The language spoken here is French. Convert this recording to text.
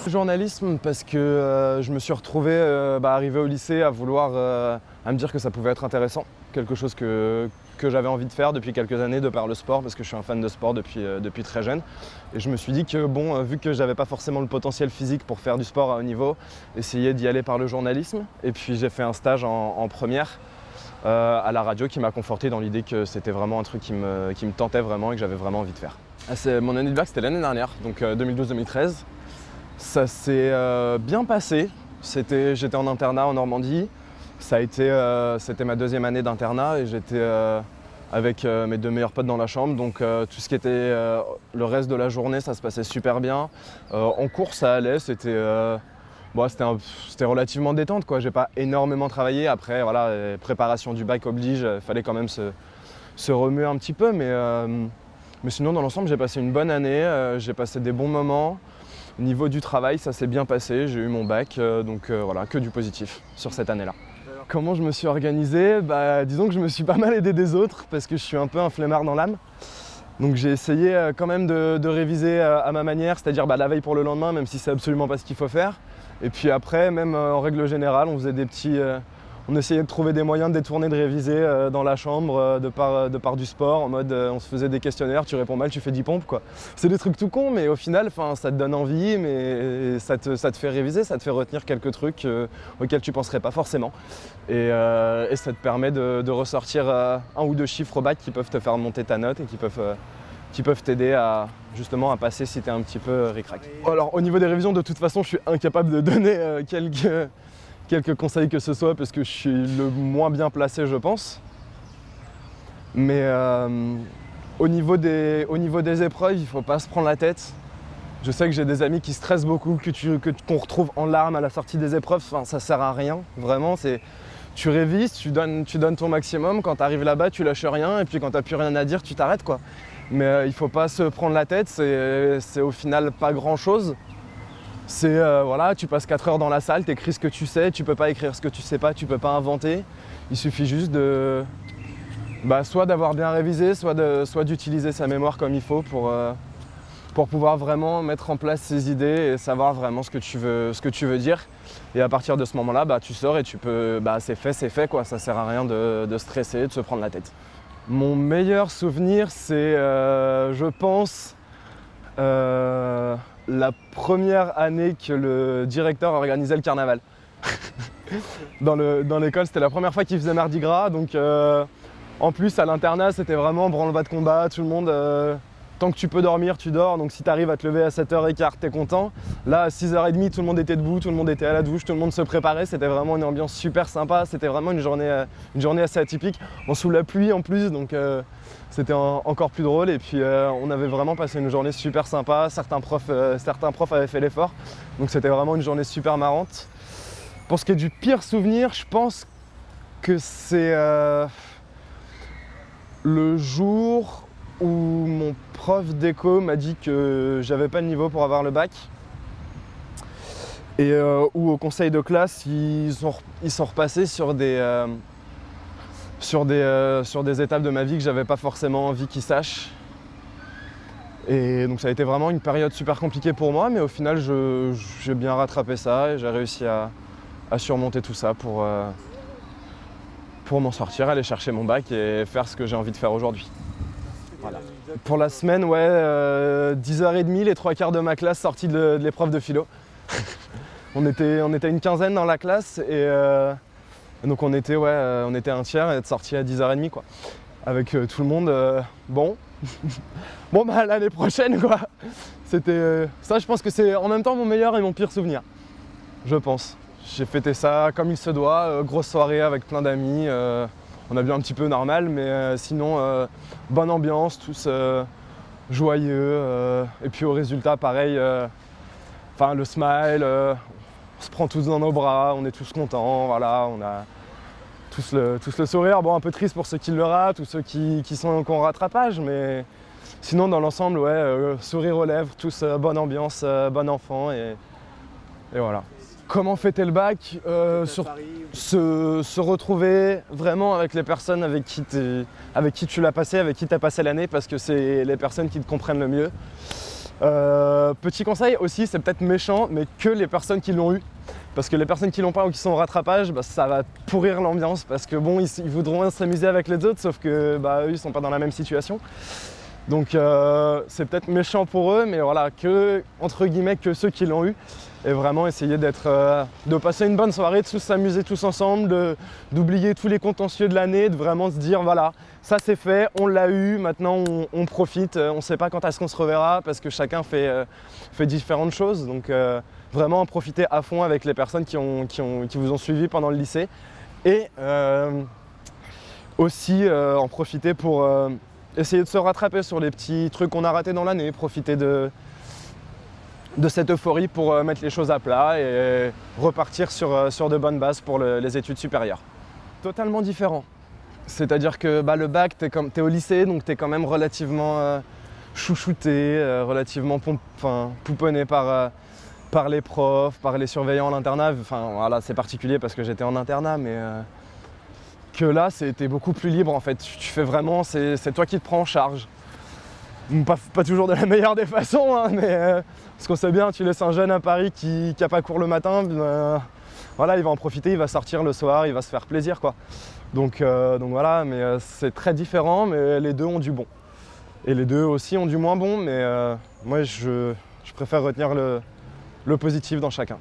Le journalisme parce que je me suis retrouvé arrivé au lycée à vouloir à me dire que ça pouvait être intéressant, quelque chose que j'avais envie de faire depuis quelques années de par le sport parce que je suis un fan de sport depuis très jeune. Et je me suis dit que bon, vu que j'avais pas forcément le potentiel physique pour faire du sport à haut niveau, essayer d'y aller par le journalisme. Et puis j'ai fait un stage en première à la radio qui m'a conforté dans l'idée que c'était vraiment un truc qui me tentait vraiment et que j'avais vraiment envie de faire. Mon année de bac c'était l'année dernière, donc 2012-2013. Ça s'est bien passé. J'étais en internat en Normandie. C'était ma deuxième année d'internat et j'étais avec mes deux meilleurs potes dans la chambre. Donc tout ce qui était le reste de la journée, ça se passait super bien. En cours, ça allait. C'était relativement détente, quoi. J'ai pas énormément travaillé. Après, voilà, préparation du bac oblige. Il fallait quand même se remuer un petit peu. Mais sinon, dans l'ensemble, j'ai passé une bonne année. J'ai passé des bons moments. Au niveau du travail, ça s'est bien passé, j'ai eu mon bac, voilà, que du positif sur cette année-là. Comment je me suis organisé ? Disons que je me suis pas mal aidé des autres parce que je suis un peu un flemmard dans l'âme. Donc j'ai essayé quand même de réviser à ma manière, c'est-à-dire la veille pour le lendemain, même si c'est absolument pas ce qu'il faut faire. Et puis après, même en règle générale, on faisait on essayait de trouver des moyens de détourner, de réviser dans la chambre de par du sport, en mode on se faisait des questionnaires, tu réponds mal, tu fais 10 pompes, quoi. C'est des trucs tout cons, mais au final, ça te donne envie, mais ça te fait réviser, ça te fait retenir quelques trucs auxquels tu penserais pas forcément. Et ça te permet de ressortir un ou deux chiffres au bac qui peuvent te faire monter ta note et qui peuvent t'aider à passer si t'es un petit peu ric-rac. Alors au niveau des révisions, de toute façon, je suis incapable de donner quelques conseils que ce soit parce que je suis le moins bien placé, je pense. Mais au niveau des épreuves, il ne faut pas se prendre la tête. Je sais que j'ai des amis qui stressent beaucoup, qu'on retrouve en larmes à la sortie des épreuves. Enfin, ça sert à rien, vraiment. Tu révises, tu donnes ton maximum. Quand tu arrives là-bas, tu lâches rien. Et puis quand tu n'as plus rien à dire, tu t'arrêtes, quoi. Mais il ne faut pas se prendre la tête. C'est au final pas grand-chose. Voilà, tu passes 4 heures dans la salle, tu écris ce que tu sais, tu peux pas écrire ce que tu sais pas, tu peux pas inventer. Il suffit juste soit d'avoir bien révisé, soit d'utiliser sa mémoire comme il faut pour pouvoir vraiment mettre en place ses idées et savoir vraiment ce que tu veux dire. Et à partir de ce moment-là, tu sors et tu peux, c'est fait, quoi. Ça sert à rien de stresser, de se prendre la tête. Mon meilleur souvenir, c'est, je pense, la première année que le directeur organisait le carnaval. Dans l'école, c'était la première fois qu'il faisait Mardi Gras, donc en plus à l'internat, c'était vraiment branle-bas de combat, tout le monde, tant que tu peux dormir, tu dors, donc si tu arrives à te lever à 7h15, t'es content. Là, à 6h30, tout le monde était debout, tout le monde était à la douche, tout le monde se préparait, c'était vraiment une ambiance super sympa, c'était vraiment une journée assez atypique, sous la pluie en plus, donc c'était encore plus drôle. Et puis on avait vraiment passé une journée super sympa, certains profs avaient fait l'effort, donc c'était vraiment une journée super marrante. Pour ce qui est du pire souvenir, je pense que c'est le jour où mon prof d'éco m'a dit que j'avais pas le niveau pour avoir le bac et où au conseil de classe ils sont repassés sur des étapes de ma vie que j'avais pas forcément envie qu'ils sachent. Et donc ça a été vraiment une période super compliquée pour moi, mais au final j'ai bien rattrapé ça et j'ai réussi à surmonter tout ça pour m'en sortir, aller chercher mon bac et faire ce que j'ai envie de faire aujourd'hui. Voilà. Pour la semaine, 10h30, les 3/4 de ma classe sortis de l'épreuve de philo. on était une quinzaine dans la classe et donc on était un tiers et être sortis à 10h30, quoi. Avec tout le monde, bon l'année prochaine, quoi. C'était ça, je pense que c'est en même temps mon meilleur et mon pire souvenir, je pense. J'ai fêté ça comme il se doit, grosse soirée avec plein d'amis. On a bu un petit peu normal, mais sinon, bonne ambiance, tous joyeux. Et puis au résultat, pareil, le smile, on se prend tous dans nos bras, on est tous contents, voilà, on a tous le sourire. Bon, un peu triste pour ceux qui le ratent ou ceux qui sont en rattrapage, mais sinon, dans l'ensemble, sourire aux lèvres, tous bonne ambiance, bon enfant, et voilà. Comment fêter le bac, se retrouver vraiment avec les personnes avec qui tu l'as passé, avec qui tu as passé l'année, parce que c'est les personnes qui te comprennent le mieux. Petit conseil aussi, c'est peut-être méchant, mais que les personnes qui l'ont eu. Parce que les personnes qui l'ont pas ou qui sont au rattrapage, bah, ça va pourrir l'ambiance. Parce que bon, ils voudront s'amuser avec les autres, sauf que bah, eux, ils sont pas dans la même situation. Donc c'est peut-être méchant pour eux, mais voilà, que, entre guillemets, que ceux qui l'ont eu. Et vraiment essayer de passer une bonne soirée, de tous s'amuser tous ensemble, d'oublier tous les contentieux de l'année, de vraiment se dire voilà, ça c'est fait, on l'a eu, maintenant on profite, on ne sait pas quand est-ce qu'on se reverra parce que chacun fait différentes choses. Donc vraiment en profiter à fond avec les personnes qui vous ont suivi pendant le lycée. Et aussi en profiter pour essayer de se rattraper sur les petits trucs qu'on a ratés dans l'année, profiter de cette euphorie pour mettre les choses à plat et repartir sur de bonnes bases pour les études supérieures. Totalement différent. C'est-à-dire que bah, le bac, t'es au lycée, donc t'es quand même relativement chouchouté, relativement pouponné par les profs, par les surveillants à l'internat. Enfin voilà, c'est particulier parce que j'étais en internat, mais que là, t'es beaucoup plus libre en fait. Tu fais vraiment, c'est toi qui te prends en charge. Pas toujours de la meilleure des façons, hein, mais parce qu'on sait bien, tu laisses un jeune à Paris qui n'a pas cours le matin, voilà, il va en profiter, il va sortir le soir, il va se faire plaisir, quoi. Donc voilà, mais c'est très différent, mais les deux ont du bon. Et les deux aussi ont du moins bon, mais moi je préfère retenir le positif dans chacun.